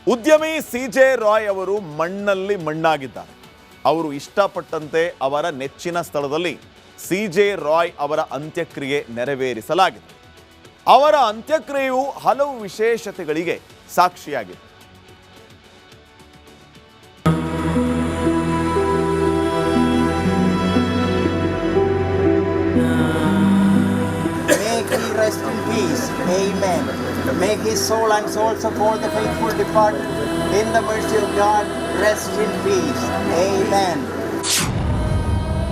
ಉದ್ಯಮಿ ಸಿಜೆ ರಾಯ್ ಅವರು ಮಣ್ಣಲ್ಲಿ ಮಣ್ಣಾಗಿದ್ದಾರೆ. ಅವರು ಇಷ್ಟಪಟ್ಟಂತೆ ಅವರ ನೆಚ್ಚಿನ ಸ್ಥಳದಲ್ಲಿ ಸಿಜೆ ರಾಯ್ ಅವರ ಅಂತ್ಯಕ್ರಿಯೆ ನೆರವೇರಿಸಲಾಗಿದೆ. ಅವರ ಅಂತ್ಯಕ್ರಿಯೆಯು ಹಲವು ವಿಶೇಷತೆಗಳಿಗೆ ಸಾಕ್ಷಿಯಾಗಿದೆ. Rest in peace. Amen. May his soul and souls of all the faithful depart in the mercy of God. Rest in peace. Amen.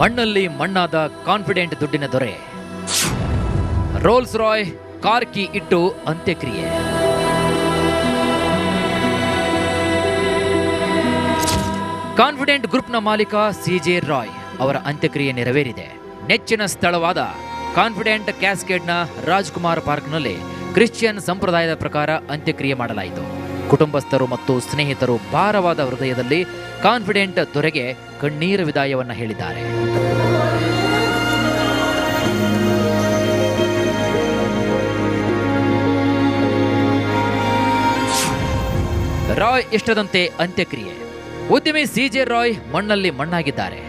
ಮಣ್ಣಲ್ಲಿ ಮಣ್ಣಾದ ಕಾನ್ಫಿಡೆಂಟ್ ದುಡ್ಡಿನ ದೊರೆ. ರೋಲ್ಸ್ ರಾಯ್ ಕಾರ್ ಕೀ ಇಟ್ಟು ಅಂತ್ಯಕ್ರಿಯೆ. ಕಾನ್ಫಿಡೆಂಟ್ ಗ್ರೂಪ್ನ ಮಾಲೀಕ ಸಿಜೆ ರಾಯ್ ಅವರ ಅಂತ್ಯಕ್ರಿಯೆ ನೆರವೇರಿದೆ. ನೆಚ್ಚಿನ ಸ್ಥಳವಾದ ಕಾನ್ಫಿಡೆಂಟ್ ಕ್ಯಾಸ್ಕೇಡ್ನ ರಾಜ್ಕುಮಾರ್ ಪಾರ್ಕ್ನಲ್ಲಿ ಕ್ರಿಶ್ಚಿಯನ್ ಸಂಪ್ರದಾಯದ ಪ್ರಕಾರ ಅಂತ್ಯಕ್ರಿಯೆ ಮಾಡಲಾಯಿತು. ಕುಟುಂಬಸ್ಥರು ಮತ್ತು ಸ್ನೇಹಿತರು ಭಾರವಾದ ಹೃದಯದಲ್ಲಿ ಕಾನ್ಫಿಡೆಂಟ್ ದೊರೆಗೆ ಕಣ್ಣೀರ ವಿದಾಯವನ್ನ ಹೇಳಿದ್ದಾರೆ. ರಾಯ್ ಇಷ್ಟದಂತೆ ಅಂತ್ಯಕ್ರಿಯೆ. ಉದ್ಯಮಿ ಸಿಜೆ ರಾಯ್ ಮಣ್ಣಲ್ಲಿ ಮಣ್ಣಾಗಿದ್ದಾರೆ.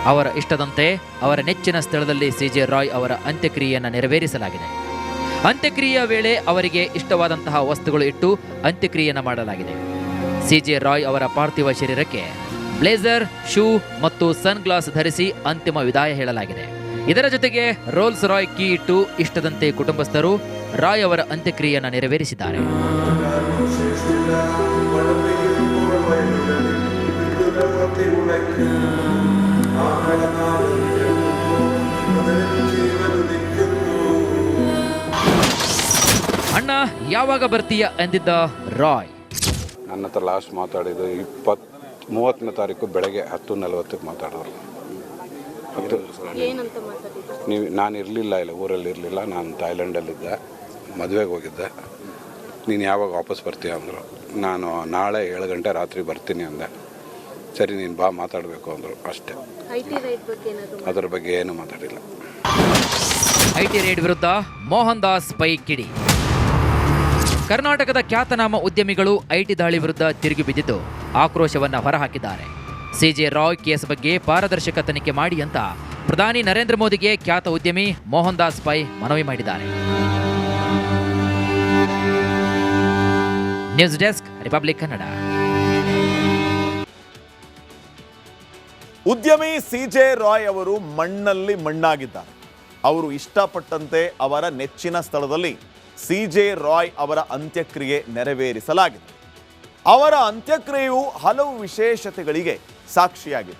ಅವರ ಇಷ್ಟದಂತೆ ಅವರ ನೆಚ್ಚಿನ ಸ್ಥಳದಲ್ಲಿ ಸಿಜೆ ರಾಯ್ ಅವರ ಅಂತ್ಯಕ್ರಿಯೆಯನ್ನು ನೆರವೇರಿಸಲಾಗಿದೆ. ಅಂತ್ಯಕ್ರಿಯೆಯ ವೇಳೆ ಅವರಿಗೆ ಇಷ್ಟವಾದಂತಹ ವಸ್ತುಗಳು ಇಟ್ಟು ಅಂತ್ಯಕ್ರಿಯೆಯನ್ನು ಮಾಡಲಾಗಿದೆ. ಸಿಜೆ ರಾಯ್ ಅವರ ಪಾರ್ಥಿವ ಶರೀರಕ್ಕೆ ಬ್ಲೇಸರ್, ಶೂ ಮತ್ತು ಸನ್ ಗ್ಲಾಸ್ ಧರಿಸಿ ಅಂತಿಮ ವಿದಾಯ ಹೇಳಲಾಗಿದೆ. ಇದರ ಜೊತೆಗೆ ರೋಲ್ಸ್ ರಾಯ್ ಕೀ ಇಟ್ಟು ಇಷ್ಟದಂತೆ ಕುಟುಂಬಸ್ಥರು ರಾಯ್ ಅವರ ಅಂತ್ಯಕ್ರಿಯೆಯನ್ನು ನೆರವೇರಿಸಿದ್ದಾರೆ. ಅಣ್ಣ ಯಾವಾಗ ಬರ್ತೀಯ ಎಂದಿದ್ದ ರಾಯ್. ನನ್ನ ಹತ್ರ ಲಾಸ್ಟ್ ಮಾತಾಡಿದ್ದು 30ನೇ ತಾರೀಕು ಬೆಳಗ್ಗೆ 10:40 ಮಾತಾಡೋರು. ನಾನು ಇರಲಿಲ್ಲ, ಇಲ್ಲ ಊರಲ್ಲಿ ಇರಲಿಲ್ಲ, ನಾನು ಥಾಯ್ಲೆಂಡಲ್ಲಿದ್ದೆ, ಮದುವೆಗೆ ಹೋಗಿದ್ದೆ. ನೀನು ಯಾವಾಗ ವಾಪಸ್ ಬರ್ತೀಯ ಅಂದರು. ನಾನು ನಾಳೆ 7 ಗಂಟೆ ರಾತ್ರಿ ಬರ್ತೀನಿ ಅಂದೆ. ಸರಿ ನೀನು ಬಾ ಮಾತಾಡಬೇಕು ಅಂದರು, ಅಷ್ಟೇ. ಅದರ ಬಗ್ಗೆ ಏನು ಮಾತಾಡಿಲ್ಲ. ಐಟಿ ರೇಡ್ ವಿರುದ್ಧ ಮೋಹನ್ ದಾಸ್ ಪೈ ಕಿಡಿ. ಕರ್ನಾಟಕದ ಖ್ಯಾತನಾಮ ಉದ್ಯಮಿಗಳು ಐಟಿ ದಾಳಿ ವಿರುದ್ಧ ತಿರುಗಿ ಬಿದ್ದಿದ್ದು ಆಕ್ರೋಶವನ್ನ ಹೊರಹಾಕಿದ್ದಾರೆ. ಸಿಜೆ ರಾಯ್ ಕೇಸ್ ಬಗ್ಗೆ ಪಾರದರ್ಶಕ ತನಿಖೆ ಮಾಡಿ ಅಂತ ಪ್ರಧಾನಿ ನರೇಂದ್ರ ಮೋದಿಗೆ ಖ್ಯಾತ ಉದ್ಯಮಿ ಮೋಹನ್ ದಾಸ್ ಪೈ ಮನವಿ ಮಾಡಿದ್ದಾರೆ. News desk, republic Kannada. ಉದ್ಯಮಿ ಸಿಜೆ ರಾಯ್ ಅವರು ಮಣ್ಣಲ್ಲಿ ಮಣ್ಣಾಗಿದ್ದಾರೆ. ಅವರು ಇಷ್ಟಪಟ್ಟಂತೆ ಅವರ ನೆಚ್ಚಿನ ಸ್ಥಳದಲ್ಲಿ ಸಿಜೆ ರಾಯ್ ಅವರ ಅಂತ್ಯಕ್ರಿಯೆ ನೆರವೇರಿಸಲಾಗಿದೆ. ಅವರ ಅಂತ್ಯಕ್ರಿಯೆಯು ಹಲವು ವಿಶೇಷತೆಗಳಿಗೆ ಸಾಕ್ಷಿಯಾಗಿದೆ.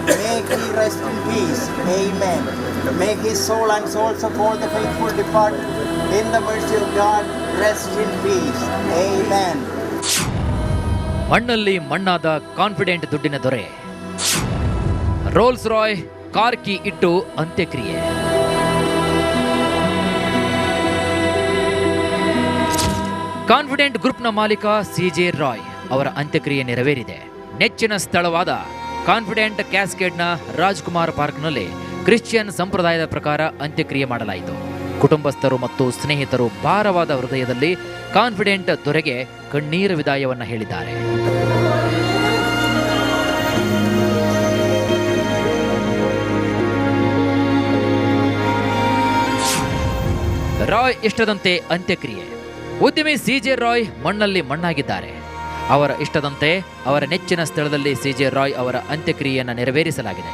May he rest in peace. Amen. May his soul and souls of all the faithful depart in the mercy of God. Rest in peace. Amen. ಮಣ್ಣಲ್ಲಿ ಮಣ್ಣಾದ ಕಾನ್ಫಿಡೆಂಟ್ ದುಡ್ಡಿನ ದೊರೆ. ರೋಲ್ಸ್ ರಾಯ್ ಕಾರ್ ಕೀ ಇಟ್ಟು ಅಂತ್ಯಕ್ರಿಯೆ. ಕಾನ್ಫಿಡೆಂಟ್ ಗ್ರೂಪ್ನ ಮಾಲೀಕ ಸಿಜೆ ರಾಯ್ ಅವರ ಅಂತ್ಯಕ್ರಿಯೆ ನೆರವೇರಿದೆ. ನೆಚ್ಚಿನ ಸ್ಥಳವಾದ ಕಾನ್ಫಿಡೆಂಟ್ ಕ್ಯಾಸ್ಕೇಡ್ನ ರಾಜ್ಕುಮಾರ್ ಪಾರ್ಕ್ನಲ್ಲಿ ಕ್ರಿಶ್ಚಿಯನ್ ಸಂಪ್ರದಾಯದ ಪ್ರಕಾರ ಅಂತ್ಯಕ್ರಿಯೆ ಮಾಡಲಾಯಿತು. ಕುಟುಂಬಸ್ಥರು ಮತ್ತು ಸ್ನೇಹಿತರು ಭಾರವಾದ ಹೃದಯದಲ್ಲಿ ಕಾನ್ಫಿಡೆಂಟ್ ದೊರೆಗೆ ಕಣ್ಣೀರ ವಿದಾಯವನ್ನ ಹೇಳಿದ್ದಾರೆ. ರಾಯ್ ಇಷ್ಟದಂತೆ ಅಂತ್ಯಕ್ರಿಯೆ. ಉದ್ಯಮಿ ಸಿಜೆ ರಾಯ್ ಮಣ್ಣಲ್ಲಿ ಮಣ್ಣಾಗಿದ್ದಾರೆ. ಅವರ ಇಷ್ಟದಂತೆ ಅವರ ನೆಚ್ಚಿನ ಸ್ಥಳದಲ್ಲಿ ಸಿಜೆ ರಾಯ್ ಅವರ ಅಂತ್ಯಕ್ರಿಯೆಯನ್ನು ನೆರವೇರಿಸಲಾಗಿದೆ.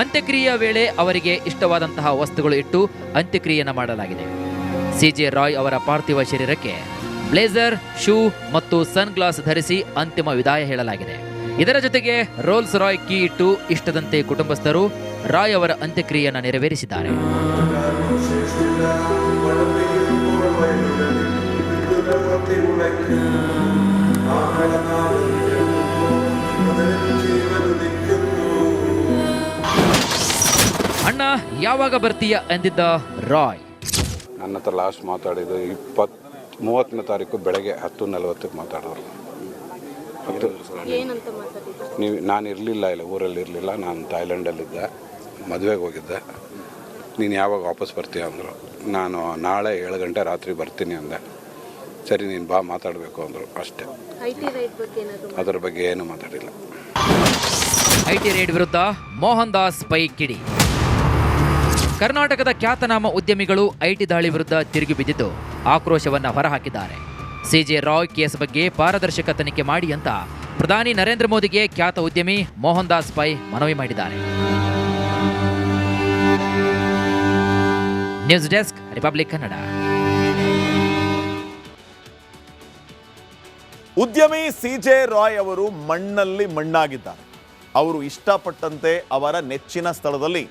ಅಂತ್ಯಕ್ರಿಯೆಯ ವೇಳೆ ಅವರಿಗೆ ಇಷ್ಟವಾದಂತಹ ವಸ್ತುಗಳು ಇಟ್ಟು ಅಂತ್ಯಕ್ರಿಯೆಯನ್ನು ಮಾಡಲಾಗಿದೆ. ಸಿಜೆ ರಾಯ್ ಅವರ ಪಾರ್ಥಿವ ಶರೀರಕ್ಕೆ ಬ್ಲೇಸರ್, ಶೂ ಮತ್ತು ಸನ್ ಗ್ಲಾಸ್ ಧರಿಸಿ ಅಂತಿಮ ವಿದಾಯ ಹೇಳಲಾಗಿದೆ. ಇದರ ಜೊತೆಗೆ ರೋಲ್ಸ್ ರಾಯ್ ಕೀ ಇಟ್ಟು ಇಷ್ಟದಂತೆ ಕುಟುಂಬಸ್ಥರು ರಾಯ್ ಅವರ ಅಂತ್ಯಕ್ರಿಯೆಯನ್ನು ನೆರವೇರಿಸಿದ್ದಾರೆ. ಅಣ್ಣ ಯಾವಾಗ ಬರ್ತೀಯ ಎಂದಿದ್ದ ರಾಯ್. ನನ್ನ ಹತ್ರ ಲಾಸ್ಟ್ ಮಾತಾಡಿದ್ದು 30ನೇ ತಾರೀಕು ಬೆಳಗ್ಗೆ 10:40 ಮಾತಾಡೋರು. ನಾನು ಇರಲಿಲ್ಲ, ಇಲ್ಲ ಊರಲ್ಲಿ ಇರಲಿಲ್ಲ, ನಾನು ಥಾಯ್ಲೆಂಡಲ್ಲಿದ್ದೆ, ಮದುವೆಗೆ ಹೋಗಿದ್ದೆ. ನೀನು ಯಾವಾಗ ವಾಪಸ್ ಬರ್ತೀಯ ಅಂದರು. ನಾನು ನಾಳೆ 7 ಗಂಟೆ ರಾತ್ರಿ ಬರ್ತೀನಿ ಅಂದೆ. ಸರಿ ನೀನು ಬಾ ಮಾತಾಡಬೇಕು ಅಂದರು. ಅಷ್ಟೇ. ಅದರ ಬಗ್ಗೆ ಏನು ಮಾತಾಡಿಲ್ಲ. ಐಟಿ ರೇಡ್ ವಿರುದ್ಧ ಮೋಹನ್ ದಾಸ್ ಪೈ ಕಿಡಿ. ಕರ್ನಾಟಕದ ಖ್ಯಾತನಾಮ ಉದ್ಯಮಿಗಳು ಐಟಿ ದಾಳಿ ವಿರುದ್ಧ ತಿರುಗಿ ಬಿದ್ದಿದ್ದು ಆಕ್ರೋಶವನ್ನ ಹೊರಹಾಕಿದ್ದಾರೆ. ಸಿಜೆ ರಾಯ್ ಕೇಸ್ ಬಗ್ಗೆ ಪಾರದರ್ಶಕ ತನಿಖೆ ಮಾಡಿ ಅಂತ ಪ್ರಧಾನಿ ನರೇಂದ್ರ ಮೋದಿಗೆ ಖ್ಯಾತ ಉದ್ಯಮಿ ಮೋಹನ್ ದಾಸ್ ಪೈ ಮನವಿ ಮಾಡಿದ್ದಾರೆ. News desk, republic Kannada. ಉದ್ಯಮಿ ಸಿಜೆ ರಾಯ್ ಅವರು ಮಣ್ಣಲ್ಲಿ ಮಣ್ಣಾಗಿದ್ದಾರೆ. ಅವರು ಇಷ್ಟಪಟ್ಟಂತೆ ಅವರ ನೆಚ್ಚಿನ ಸ್ಥಳದಲ್ಲಿ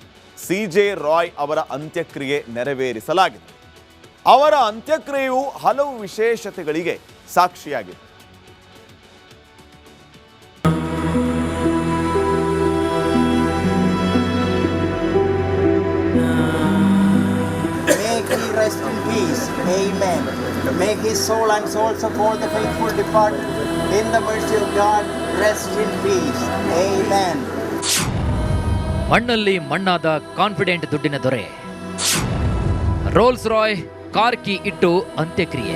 ಸಿಜೆ ರಾಯ್ ಅವರ ಅಂತ್ಯಕ್ರಿಯೆ ನೆರವೇರಿಸಲಾಗಿದೆ. ಅವರ ಅಂತ್ಯಕ್ರಿಯೆಯು ಹಲವು ವಿಶೇಷತೆಗಳಿಗೆ ಸಾಕ್ಷಿಯಾಗಿದೆ. May he rest in peace. Amen. May his soul and souls of all the faithful departed in the mercy of God rest in peace. Amen. ಮಣ್ಣಲ್ಲಿ ಮಣ್ಣಾದ ಕಾನ್ಫಿಡೆಂಟ್ ದುಡ್ಡಿನ ದೊರೆ. ರೋಲ್ಸ್ ರಾಯ್ ಕಾರ್ ಕೀ ಇಟ್ಟು ಅಂತ್ಯಕ್ರಿಯೆ.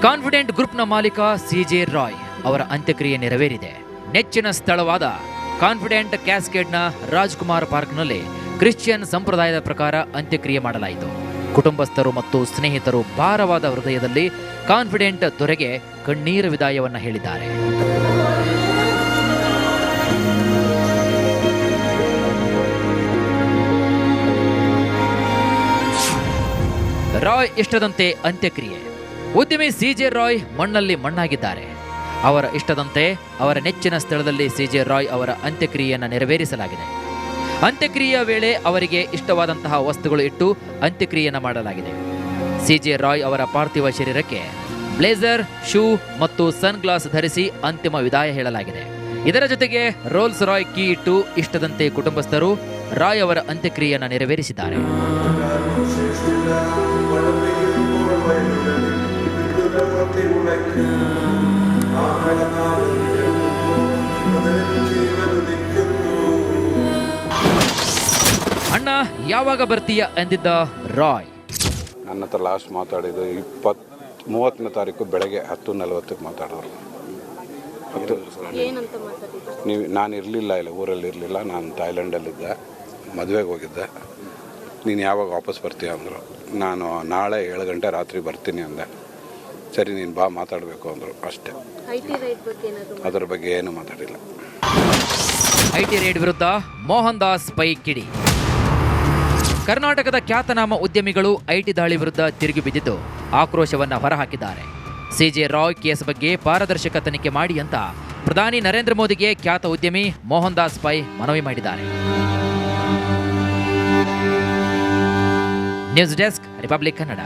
ಕಾನ್ಫಿಡೆಂಟ್ ಗ್ರೂಪ್ನ ಮಾಲೀಕ ಸಿಜೆ ರಾಯ್ ಅವರ ಅಂತ್ಯಕ್ರಿಯೆ ನೆರವೇರಿದೆ. ನೆಚ್ಚಿನ ಸ್ಥಳವಾದ ಕಾನ್ಫಿಡೆಂಟ್ ಕ್ಯಾಸ್ಕೇಡ್ನ ರಾಜ್ಕುಮಾರ್ ಪಾರ್ಕ್ನಲ್ಲಿ ಕ್ರಿಶ್ಚಿಯನ್ ಸಂಪ್ರದಾಯದ ಪ್ರಕಾರ ಅಂತ್ಯಕ್ರಿಯೆ ಮಾಡಲಾಯಿತು. ಕುಟುಂಬಸ್ಥರು ಮತ್ತು ಸ್ನೇಹಿತರು ಭಾರವಾದ ಹೃದಯದಲ್ಲಿ ಕಾನ್ಫಿಡೆಂಟ್ ದೊರೆಗೆ ಕಣ್ಣೀರ ವಿದಾಯವನ್ನ ಹೇಳಿದ್ದಾರೆ. ರಾಯ್ ಇಷ್ಟದಂತೆ ಅಂತ್ಯಕ್ರಿಯೆ. ಉದ್ಯಮಿ ಸಿಜೆ ರಾಯ್ ಮಣ್ಣಲ್ಲಿ ಮಣ್ಣಾಗಿದ್ದಾರೆ. ಅವರ ಇಷ್ಟದಂತೆ ಅವರ ನೆಚ್ಚಿನ ಸ್ಥಳದಲ್ಲಿ ಸಿಜೆ ರಾಯ್ ಅವರ ಅಂತ್ಯಕ್ರಿಯೆಯನ್ನು ನೆರವೇರಿಸಲಾಗಿದೆ. ಅಂತ್ಯಕ್ರಿಯೆಯ ವೇಳೆ ಅವರಿಗೆ ಇಷ್ಟವಾದಂತಹ ವಸ್ತುಗಳು ಇಟ್ಟು ಅಂತ್ಯಕ್ರಿಯೆಯನ್ನು ಮಾಡಲಾಗಿದೆ. ಸಿಜೆ ರಾಯ್ ಅವರ ಪಾರ್ಥಿವ ಶರೀರಕ್ಕೆ ಬ್ಲೇಸರ್, ಶೂ ಮತ್ತು ಸನ್ ಗ್ಲಾಸ್ ಧರಿಸಿ ಅಂತಿಮ ವಿದಾಯ ಹೇಳಲಾಗಿದೆ. ಇದರ ಜೊತೆಗೆ ರೋಲ್ಸ್ ರಾಯ್ ಕೀ ಇಟ್ಟು ಇಷ್ಟದಂತೆ ಕುಟುಂಬಸ್ಥರು ರಾಯ್ ಅವರ ಅಂತ್ಯಕ್ರಿಯೆಯನ್ನು ನೆರವೇರಿಸಿದ್ದಾರೆ. ಅಣ್ಣ ಯಾವಾಗ ಬರ್ತೀಯ ಎಂದಿದ್ದ ರಾಯ್. ನನ್ನ ಹತ್ರ ಲಾಸ್ಟ್ ಮಾತಾಡಿದ್ದು 30ನೇ ತಾರೀಕು ಬೆಳಗ್ಗೆ 10:40ಕ್ಕೆ ಮಾತಾಡೋರು. ನಾನು ಇರಲಿಲ್ಲ, ಇಲ್ಲ ಊರಲ್ಲಿ ಇರಲಿಲ್ಲ. ನಾನು ಥಾಯ್ಲೆಂಡಲ್ಲಿದ್ದೆ, ಮದುವೆಗೆ ಹೋಗಿದ್ದೆ. ನೀನು ಯಾವಾಗ ವಾಪಸ್ ಬರ್ತೀಯ ಅಂದರು. ನಾನು ನಾಳೆ 7 ಗಂಟೆ ರಾತ್ರಿ ಬರ್ತೀನಿ ಅಂದೆ. ಸರಿ ನೀನು ಬಾ ಮಾತಾಡಬೇಕು ಅಂದರು. ಅಷ್ಟೇ. ಅದರ ಬಗ್ಗೆ ಏನು ಮಾತಾಡಿಲ್ಲ. ಐಟಿ ರೇಡ್ ವಿರುದ್ಧ ಮೋಹನ್ ದಾಸ್ ಪೈ ಕಿಡಿ. ಕರ್ನಾಟಕದ ಖ್ಯಾತನಾಮ ಉದ್ಯಮಿಗಳು ಐಟಿ ದಾಳಿ ವಿರುದ್ಧ ತಿರುಗಿ ಬಿದ್ದಿದ್ದು ಆಕ್ರೋಶವನ್ನ ಹೊರಹಾಕಿದ್ದಾರೆ. ಸಿಜೆ ರಾಯ್ ಕೇಸ್ ಬಗ್ಗೆ ಪಾರದರ್ಶಕ ತನಿಖೆ ಮಾಡಿ ಅಂತ ಪ್ರಧಾನಿ ನರೇಂದ್ರ ಮೋದಿಗೆ ಖ್ಯಾತ ಉದ್ಯಮಿ ಮೋಹನ್ ದಾಸ್ ಪೈ ಮನವಿ ಮಾಡಿದ್ದಾರೆ. News desk, republic Kannada.